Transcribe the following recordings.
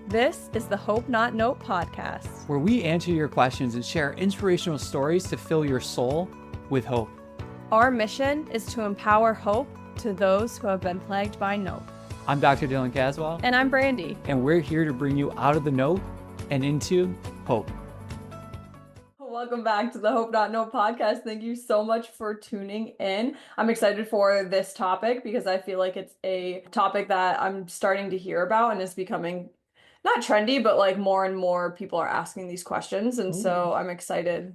This is the Hope Not Note podcast, where we answer your questions and share inspirational stories to fill your soul with hope. Our mission is to empower hope to those who have been plagued by note. I'm Dr. Dylan Caswell. And I'm Brandy. And we're here to bring you out of the note and into hope. Welcome back to the Hope Not Note podcast. Thank you so much for tuning in. I'm excited for this topic because I feel like it's a topic that I'm starting to hear about and is becoming not trendy, but like more and more people are asking these questions. And so I'm excited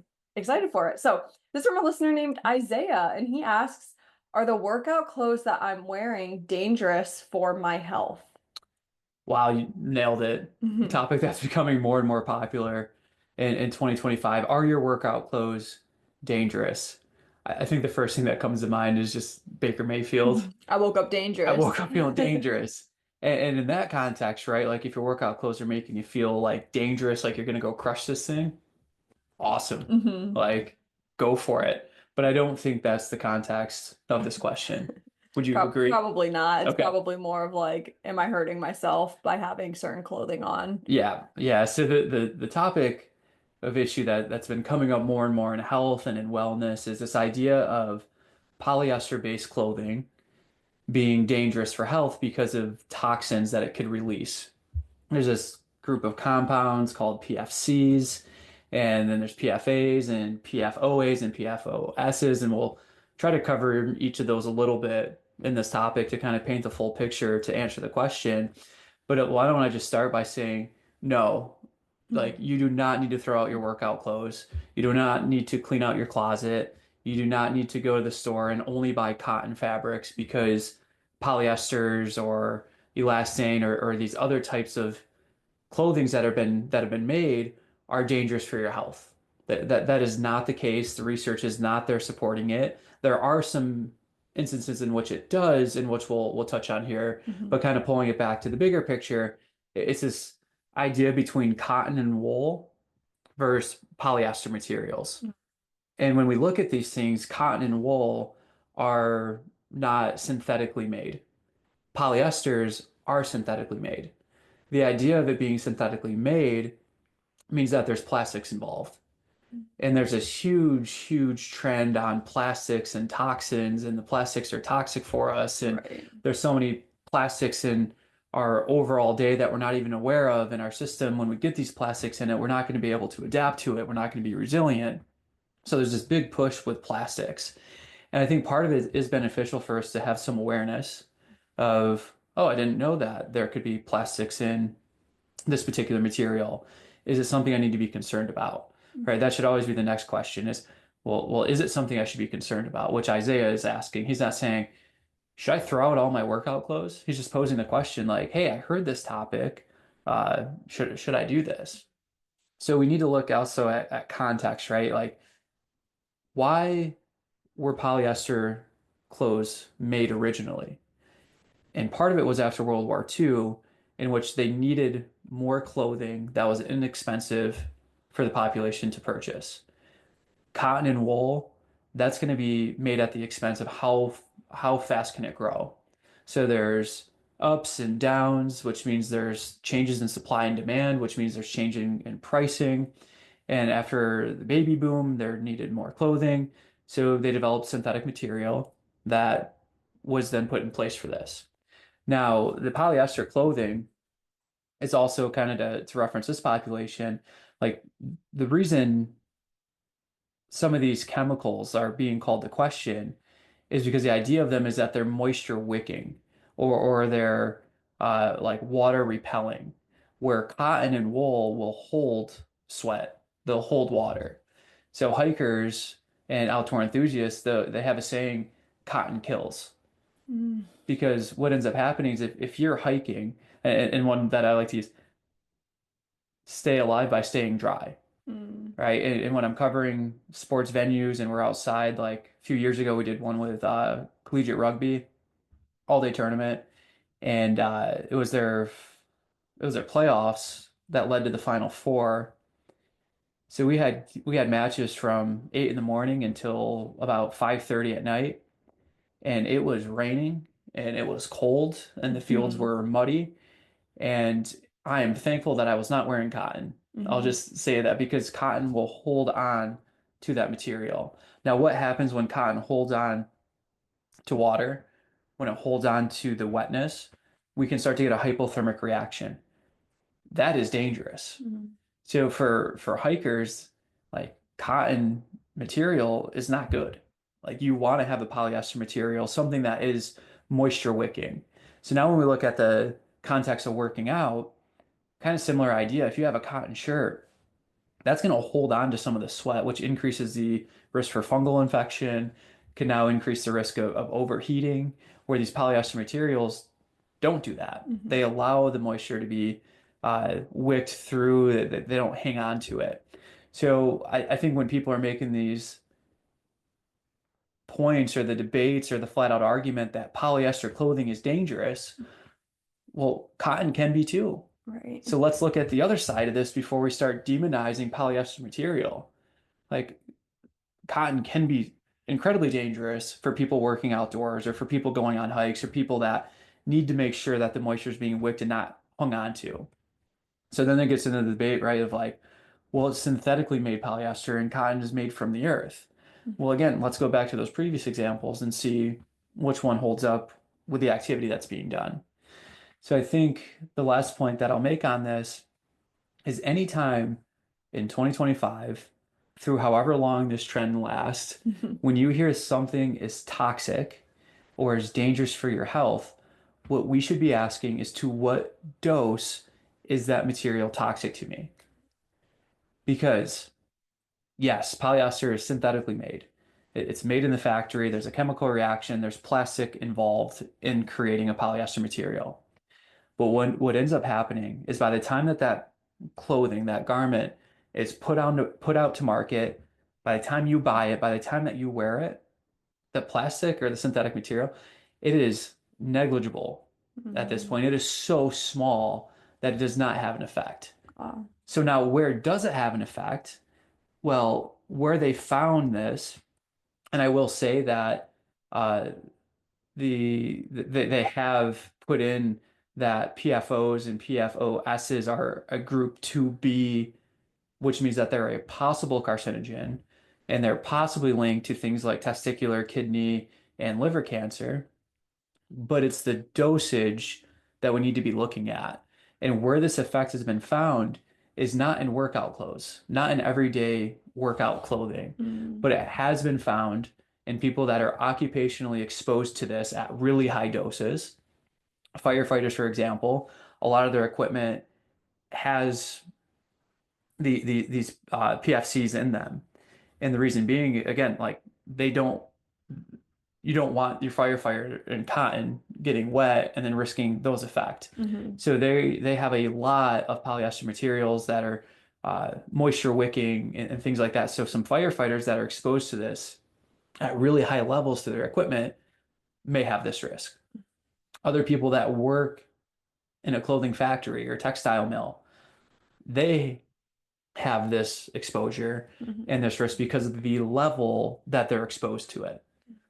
for it. So this is from a listener named Isaiah, and he asks, are the workout clothes that I'm wearing dangerous for my health? Wow, you nailed it. A topic that's becoming more and more popular in 2025. Are your workout clothes dangerous? I think the first thing that comes to mind is just Baker Mayfield. I woke up dangerous. I woke up feeling dangerous. And in that context, right, like if your workout clothes are making you feel like dangerous, like you're going to go crush this thing, awesome. Like, go for it. But I don't think that's the context of this question. Would you agree? Probably not. It's Okay. probably more of like, am I hurting myself by having certain clothing on? Yeah. So the topic of issue that's been coming up more and more in health and in wellness is this idea of polyester-based clothing being dangerous for health because of toxins that it could release. There's this group of compounds called PFCs, and then there's PFAs and PFOAs and PFOSs, and we'll try to cover each of those a little bit in this topic to kind of paint the full picture to answer the question. But why don't I just start by saying, no, like you do not need to throw out your workout clothes. You do not need to clean out your closet. You do not need to go to the store and only buy cotton fabrics because polyesters or elastane or these other types of clothings that have been made are dangerous for your health. That is not the case. The research is not there supporting it. There are some instances in which it does, in which we'll touch on here, but kind of pulling it back to the bigger picture, it's this idea between cotton and wool versus polyester materials. And when we look at these things, cotton and wool are not synthetically made. Polyesters are synthetically made. The idea of it being synthetically made means that there's plastics involved. And there's this huge trend on plastics and toxins, and the plastics are toxic for us. And there's so many plastics in our overall day that we're not even aware of in our system. When we get these plastics in it, we're not going to be able to adapt to it. We're not going to be resilient. So there's this big push with plastics. And I think part of it is beneficial for us to have some awareness of, oh, I didn't know that there could be plastics in this particular material. Is it something I need to be concerned about? Right? That should always be the next question is, well, is it something I should be concerned about? Which Isaiah is asking. He's not saying, should I throw out all my workout clothes? He's just posing the question like, hey, I heard this topic. Should I do this? So we need to look also at context, right? Like, why were polyester clothes made originally? And part of it was after World War II, in which they needed more clothing that was inexpensive for the population to purchase. Cotton and wool, that's going to be made at the expense of how fast can it grow. So there's ups and downs, which means there's changes in supply and demand, which means there's changing in pricing. And after the baby boom, there needed more clothing. So they developed synthetic material that was then put in place for this. Now, the polyester clothing is also kind of to reference this population, like the reason some of these chemicals are being called to question is because the idea of them is that they're moisture wicking or they're like water repelling, where cotton and wool will hold sweat, they'll hold water. So hikers and outdoor enthusiasts, they have a saying, cotton kills. Because what ends up happening is if you're hiking, and one that I like to use, stay alive by staying dry, right? And when I'm covering sports venues and we're outside, like a few years ago, we did one with collegiate rugby, all-day tournament, and it was their playoffs that led to the Final Four. So we had matches from 8 in the morning until about 5:30 at night, and it was raining and it was cold and the fields were muddy. And I am thankful that I was not wearing cotton. I'll Hmm. just say that because cotton will hold on to that material. Now, what happens when cotton holds on to water? When it holds on to the wetness, we can start to get a hypothermic reaction. That is dangerous. Hmm. So for hikers, like cotton material is not good. Like you want to have a polyester material, something that is moisture wicking. So now when we look at the context of working out, kind of similar idea. If you have a cotton shirt, that's going to hold on to some of the sweat, which increases the risk for fungal infection, can now increase the risk of overheating, where these polyester materials don't do that. Hmm. They allow the moisture to be wicked through, they don't hang on to it. So I think when people are making these points or the debates or the flat out argument that polyester clothing is dangerous, well, cotton can be too. Right. So let's look at the other side of this before we start demonizing polyester material. Like cotton can be incredibly dangerous for people working outdoors or for people going on hikes or people that need to make sure that the moisture is being wicked and not hung on to. So then it gets into the debate, right, of like, well, it's synthetically made polyester and cotton is made from the earth. Well, again, let's go back to those previous examples and see which one holds up with the activity that's being done. So I think the last point that I'll make on this is anytime in 2025, through however long this trend lasts, Hmm. when you hear something is toxic or is dangerous for your health, what we should be asking is to what dose is that material toxic to me? Because yes, polyester is synthetically made. It's made in the factory. There's a chemical reaction. There's plastic involved in creating a polyester material. But what ends up happening is by the time that clothing, that garment is put out to market, by the time you buy it, by the time that you wear it, the plastic or the synthetic material, it is negligible at this Hmm. point. It is so small that it does not have an effect. Wow. So now where does it have an effect? Well, where they found this, and I will say that uh, they have put in that PFOs and PFOSs are a group 2B, which means that they're a possible carcinogen and they're possibly linked to things like testicular, kidney, and liver cancer. But it's the dosage that we need to be looking at. And where this effect has been found is not in workout clothes, not in everyday workout clothing, Mm. but it has been found in people that are occupationally exposed to this at really high doses. Firefighters, for example, a lot of their equipment has these PFCs in them. And the reason being, again, like they don't you don't want your firefighter in cotton getting wet and then risking those effects. Hmm. So they have a lot of polyester materials that are moisture wicking and things like that. So some firefighters that are exposed to this at really high levels to their equipment may have this risk. Other people that work in a clothing factory or textile mill, they have this exposure Hmm. and this risk because of the level that they're exposed to it.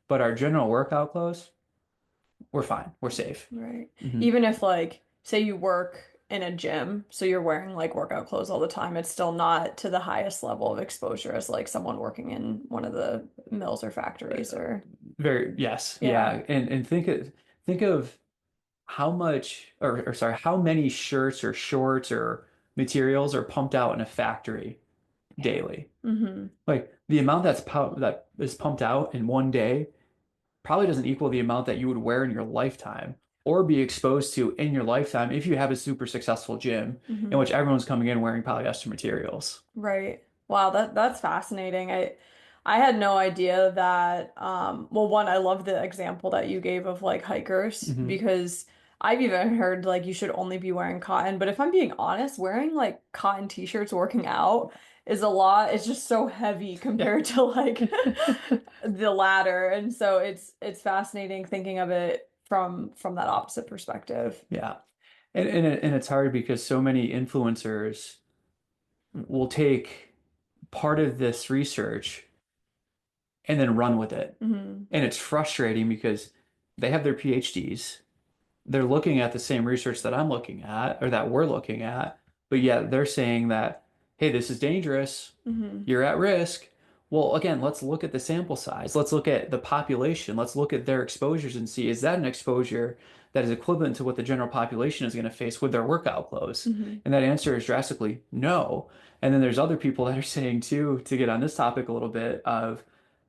But our general workout clothes, we're fine. We're safe. Right. Hmm. Even if like say you work in a gym, so you're wearing like workout clothes all the time, it's still not to the highest level of exposure as like someone working in one of the mills or factories or Very, yes, yeah. yeah. And think of how much or sorry, how many shirts or shorts or materials are pumped out in a factory daily. Hmm. Like the amount that is pumped out in one day probably doesn't equal the amount that you would wear in your lifetime or be exposed to in your lifetime if you have a super successful gym in Hmm. which everyone's coming in wearing polyester materials. Right. Wow, that's fascinating. I had no idea that well one, I love the example that you gave of like hikers Hmm. because I've even heard like you should only be wearing cotton, but if I'm being honest, wearing like cotton t-shirts working out is a lot. It's just so heavy compared to like the latter. And so it's fascinating thinking of it from that opposite perspective. Yeah. And it's hard because so many influencers will take part of this research and then run with it. Hmm. And it's frustrating because they have their PhDs, they're looking at the same research that I'm looking at or that we're looking at, but yet they're saying that, hey, this is dangerous. Hmm. You're at risk. Well, again, let's look at the sample size. Let's look at the population. Let's look at their exposures and see, is that an exposure that is equivalent to what the general population is going to face with their workout clothes? Hmm. And that answer is drastically no. And then there's other people that are saying too, to get on this topic a little bit, of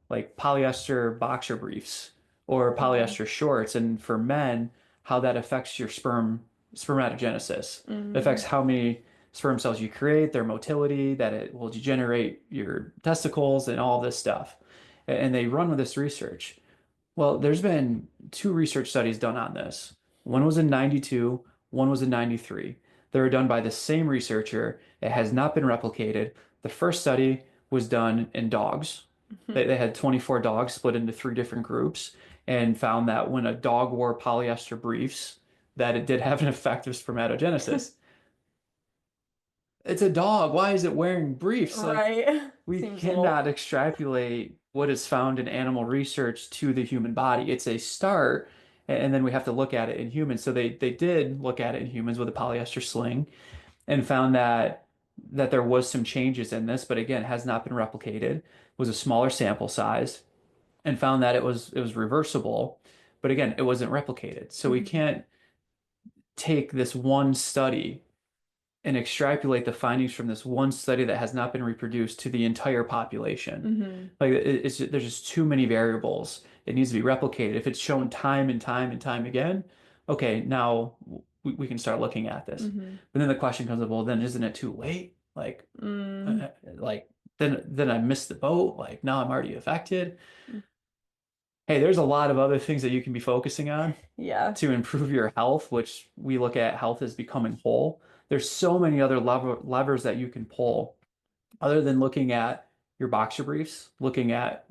like polyester boxer briefs or Oh. polyester shorts, and for men, how that affects your spermatogenesis. It affects Mm. how many sperm cells you create, their motility, that it will degenerate your testicles and all this stuff. And they run with this research. Well, there's been two research studies done on this. One was in 92, one was in 93. They were done by the same researcher. It has not been replicated. The first study was done in dogs. Mhm. They had 24 dogs split into three different groups and found that when a dog wore polyester briefs, that it did have an effect of spermatogenesis. It's a dog. Why is it wearing briefs? Like, Right. we Seems a little. cannot extrapolate what is found in animal research to the human body. It's a start, and then we have to look at it in humans. So they did look at it in humans with a polyester sling and found that there was some changes in this, but again, has not been replicated. It was a smaller sample size and found that it was reversible, but again, it wasn't replicated. So we Mhm. can't take this one study and extrapolate the findings from this one study that has not been reproduced to the entire population. Mhm. Like there's just too many variables. It needs to be replicated. If it's shown time and time and time again, okay, now we can start looking at this. Mhm. But then the question comes up, well, then isn't it too late? Mm. Like then I missed the boat. Like now I'm already affected. Hey, there's a lot of other things that you can be focusing on Yeah. to improve your health, which we look at health as becoming whole. There's so many other levers that you can pull other than looking at your boxer briefs, looking at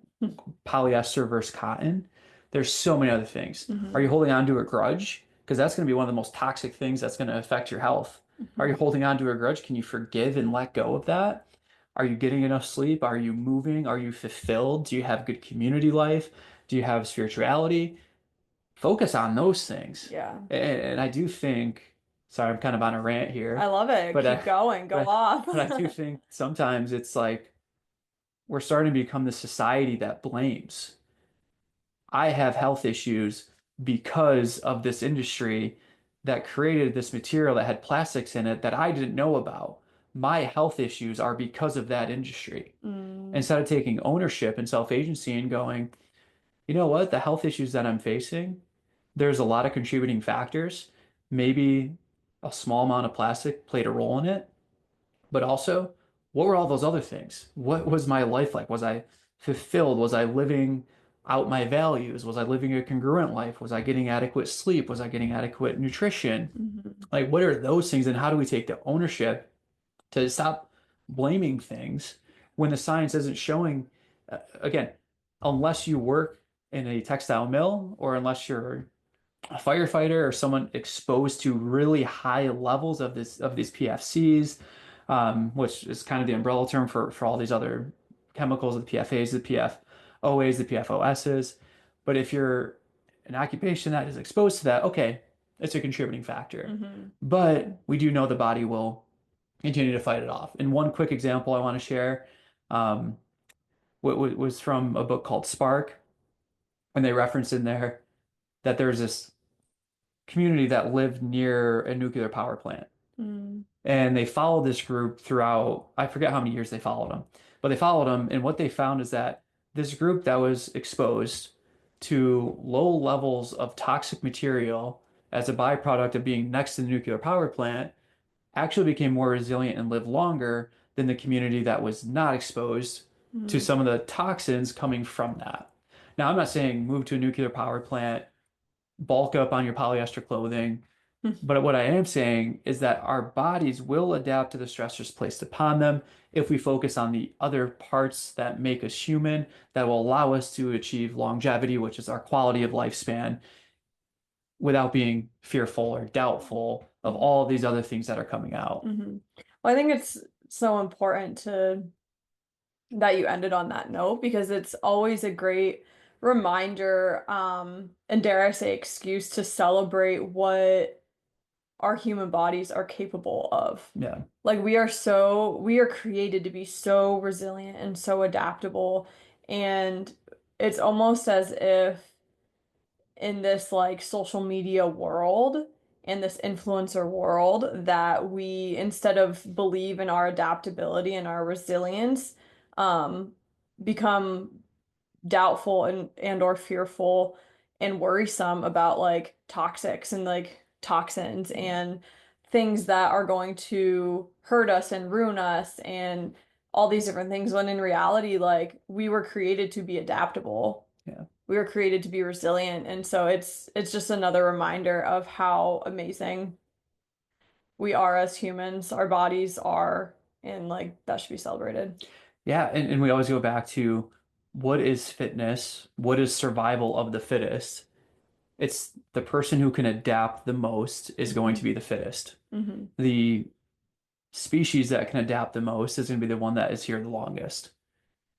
polyester versus cotton. There's so many other things. Are Mhm. you holding on to a grudge? Because that's going to be one of the most toxic things that's going to affect your health. Are you Mhm. holding on to a grudge? Can you forgive and let go of that? Are you getting enough sleep? Are you moving? Are you fulfilled? Do you have good community life? Do you have spirituality? Focus on those things. Yeah. And I do think, sorry, I'm kind of on a rant I here, love it. but Keep going. Go but off. but I do think sometimes it's like we're starting to become the society that blames. I have health issues because of this industry that created this material that had plastics in it that I didn't know about. My health issues are because of that industry. Mm. Instead of taking ownership and self-agency and going, you know what, the health issues that I'm facing, there's a lot of contributing factors. Maybe a small amount of plastic played a role in it, but also, what were all those other things? What was my life like? Was I fulfilled? Was I living out my values? Was I living a congruent life? Was I getting adequate sleep? Was I getting adequate nutrition? Mhm. Like, what are those things, and how do we take the ownership to stop blaming things when the science isn't showing, again, unless you work in a textile mill or unless you're a firefighter or someone exposed to really high levels of these PFCs, which is kind of the umbrella term for all these other chemicals, the PFAs, the PFOAs, the PFOSs. But if you're an occupation that is exposed to that, okay, it's a contributing factor. Mhm. But we do know the body will continue to fight it off. And one quick example I want to share um, was from a book called Spark, and they reference in there that there's this community that lived near a nuclear power plant. Mm. And they followed this group throughout, I forget how many years they followed them, but they followed them. And what they found is that this group that was exposed to low levels of toxic material as a byproduct of being next to the nuclear power plant actually became more resilient and lived longer than the community that was not exposed to Mm. some of the toxins coming from that. Now, I'm not saying move to a nuclear power plant, bulk up on your polyester clothing. But what I am saying is that our bodies will adapt to the stressors placed upon them if we focus on the other parts that make us human, that will allow us to achieve longevity, which is our quality of lifespan, without being fearful or doubtful of Mhm. all these other things that are coming out. Mhm. Well, I think it's so important to that you ended on that note because it's always a great reminder, and dare I say excuse to celebrate what our human bodies are capable of. Yeah. Like we are created to be so resilient and so adaptable. And it's almost as if in this like social media world and this influencer world that we, instead of believe in our adaptability and our resilience, um, become doubtful and or fearful and worrisome about like toxics and like toxins Yeah. and things that are going to hurt us and ruin us and all these different things when in reality like we were created to be adaptable. Yeah. We were created to be resilient, and so it's just another reminder of how amazing we are as humans, our bodies are, and like that should be celebrated. Yeah. And we always go back to what is fitness? What is survival of the fittest? It's the person who can adapt the most is going to Hmm. be the fittest. Hmm. The species that can adapt the most is going to be the one that is here the longest.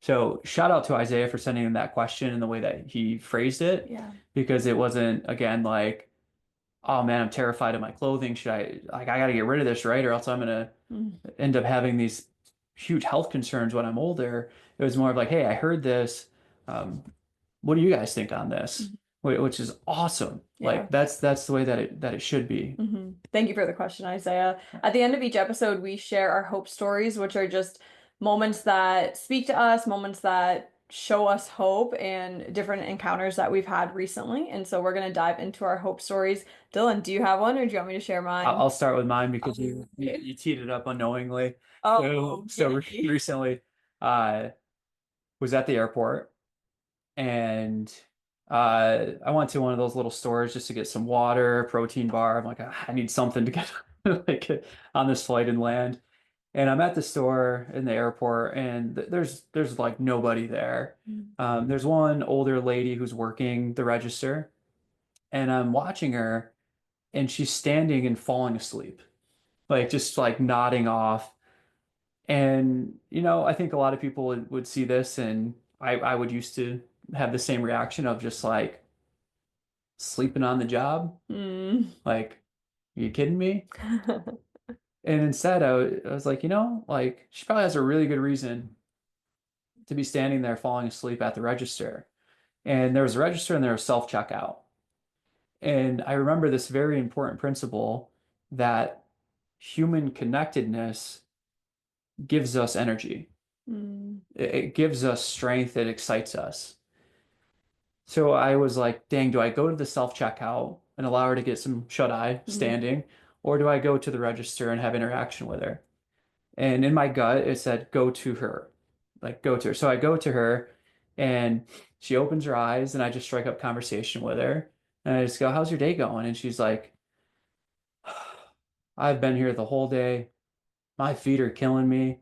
So shout out to Isaiah for sending in that question and the way that he phrased it, Yeah. because it wasn't again like, oh man, I'm terrified of my clothing. Should I got to get rid of this, right? Or else I'm gonna Mm. end up having these huge health concerns when I'm older. It was more of like, hey, I heard this. Um, what do you guys think on this? Mhm. Which is awesome. Yeah. Like that's the way that it should be. Thank you for the question, Isaiah. At the end of each episode, we share our hope stories, which are just moments that speak to us, moments that show us hope, and different encounters that we've had recently. And so we're going to dive into our hope stories. Dylan, do you have one or do you want me to share mine? I'll start with mine because Okay. you teed it up unknowingly. Oh, okay. Recently, uh, was at the airport and I went to one of those little stores just to get some water, protein bar. I'm like, "Ah, I need something to get like on this flight and land." And I'm at the store in the airport, and there's like nobody there. There's one older lady who's working the register, and I'm watching her, and she's standing and falling asleep, like just like nodding off. And I think a lot of people would see this, and I would used to have the same reaction of just like sleeping on the job. Mm. Like, are you kidding me? And instead, I was like, like she probably has a really good reason to be standing there falling asleep at the register. And there was a register and there was self-checkout. And I remember this very important principle that human connectedness gives us energy. Mm. It gives us strength. It excites us. So I was like, dang, do I go to the self-checkout and allow her to get some shut-eye Mm. standing, or do I go to the register and have interaction with her? And in my gut, it said, go to her, like go to her. So I go to her and she opens her eyes and I just strike up conversation with her. And I just go, how's your day going? And she's like, I've been here the whole day. My feet are killing me.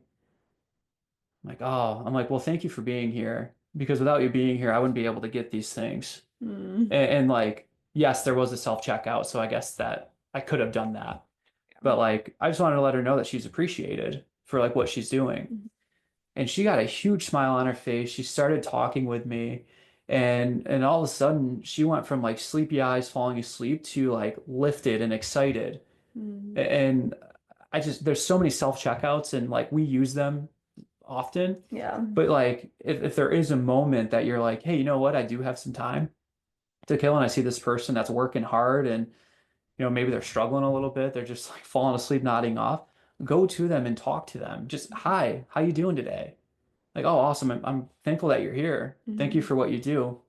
I'm like, oh, I'm like, well, thank you for being here because without you being here, I wouldn't be able to get these things. Mm. And like, yes, there was a self-checkout. So I guess that I could have done that. But like, I just wanted to let her know that she's appreciated for like what she's doing. And she got a huge smile on her face. She started talking with me, and all of a sudden she went from like sleepy eyes falling asleep to like lifted and excited. Mm. And I just there's so many self-checkouts and like we use them often. Yeah. But like if there is a moment that you're like, hey, you know what? I do have some time to kill and I see this person that's working hard and maybe they're struggling a little bit, they're just like falling asleep, nodding off. Go to them and talk to them. Just, hi, how you doing today? Like, oh, awesome. I'm thankful that you're here. Thank you Mhm. for what you do.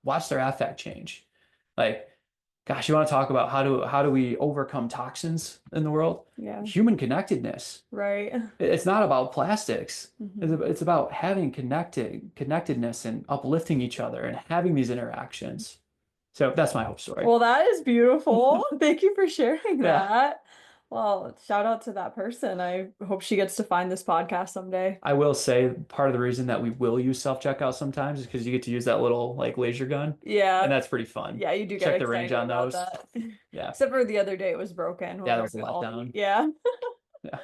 Watch their affect change. Like, gosh, you want to talk about how do we overcome toxins in the world? Yeah. Human connectedness. Right. It's not about plastics. Hmm. It's about having connectedness and uplifting each other and having these interactions. So that's my hope story. Well, that is beautiful. Thank you for sharing Yeah. that. Well, shout out to that person. I hope she gets to find this podcast someday. I will say part of the reason that we will use self-checkout sometimes is because you get to use that little like laser gun, and Yeah. that's pretty fun. Yeah, you do get Check the range excited on about those. that. Yeah. Except for the other day it was broken when Yeah, we that were was a calling. letdown. Yeah. Yeah.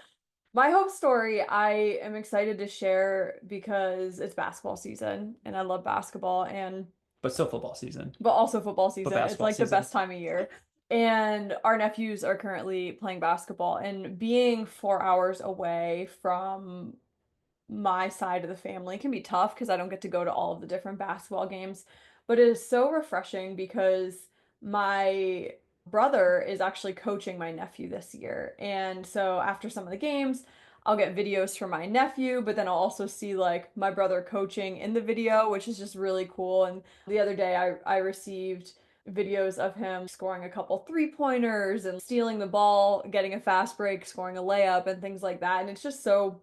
My hope story, I am excited to share because it's basketball season and I love basketball. And but still football season, but also football but season. It's basketball like the season. best time of year. And our nephews are currently playing basketball, and being 4 hours away from my side of the family can be tough because I don't get to go to all of the different basketball games. But it is so refreshing because my brother is actually coaching my nephew this year. And so after some of the games, I'll get videos from my nephew, but then I'll also see like my brother coaching in the video, which is just really cool. And the other day I received videos of him scoring a couple three-pointers and stealing the ball, getting a fast break, scoring a layup, and things like that. And it's just so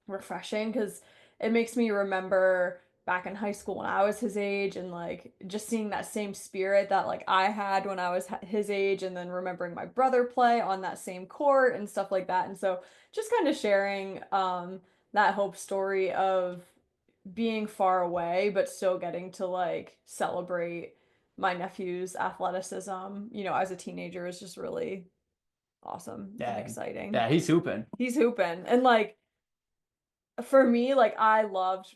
refreshing because it makes me remember back in high school when I was his age and like just seeing that same spirit that like I had when I was his age, and then remembering my brother play on that same court and stuff like that. And so just kind of sharing that hope story of being far away but still getting to like celebrate my nephew's athleticism, as a teenager is just really awesome and Yeah, exciting. yeah, he's hooping. He's hooping. And like for me, like I love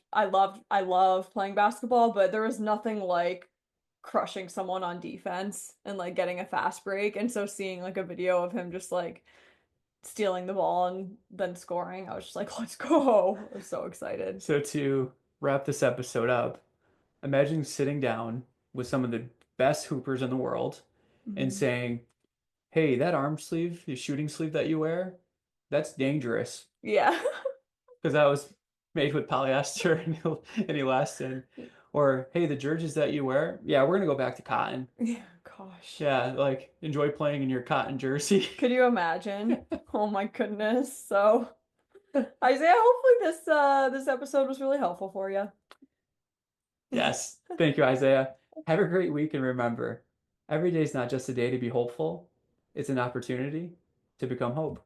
playing basketball, but there was nothing like crushing someone on defense and like getting a fast break. And so seeing like a video of him just like stealing the ball and then scoring, I was just like, let's go. I was so excited. So to wrap this episode up, imagine sitting down with some of the best hoopers in the world and Mhm. saying, "Hey, that arm sleeve, the shooting sleeve that you wear, that's dangerous Yeah. because that was made with polyester and elastin." Or, "Hey, the jerseys that you wear, yeah, we're gonna go back to cotton. Yeah, gosh. Yeah, like enjoy playing in your cotton jersey." Could you imagine? Oh my goodness. So, Isaiah, hopefully this episode was really helpful for you. Yes. Thank you, Isaiah. Have a great week and remember, every day is not just a day to be hopeful, it's an opportunity to become hope.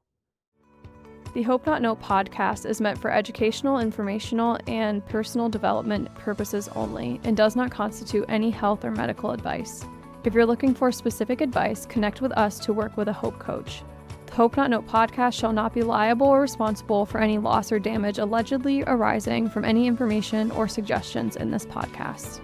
The Hope Not Know podcast is meant for educational, informational, and personal development purposes only and does not constitute any health or medical advice. If you're looking for specific advice, connect with us to work with a Hope coach. The Hope Not Know podcast shall not be liable or responsible for any loss or damage allegedly arising from any information or suggestions in this podcast.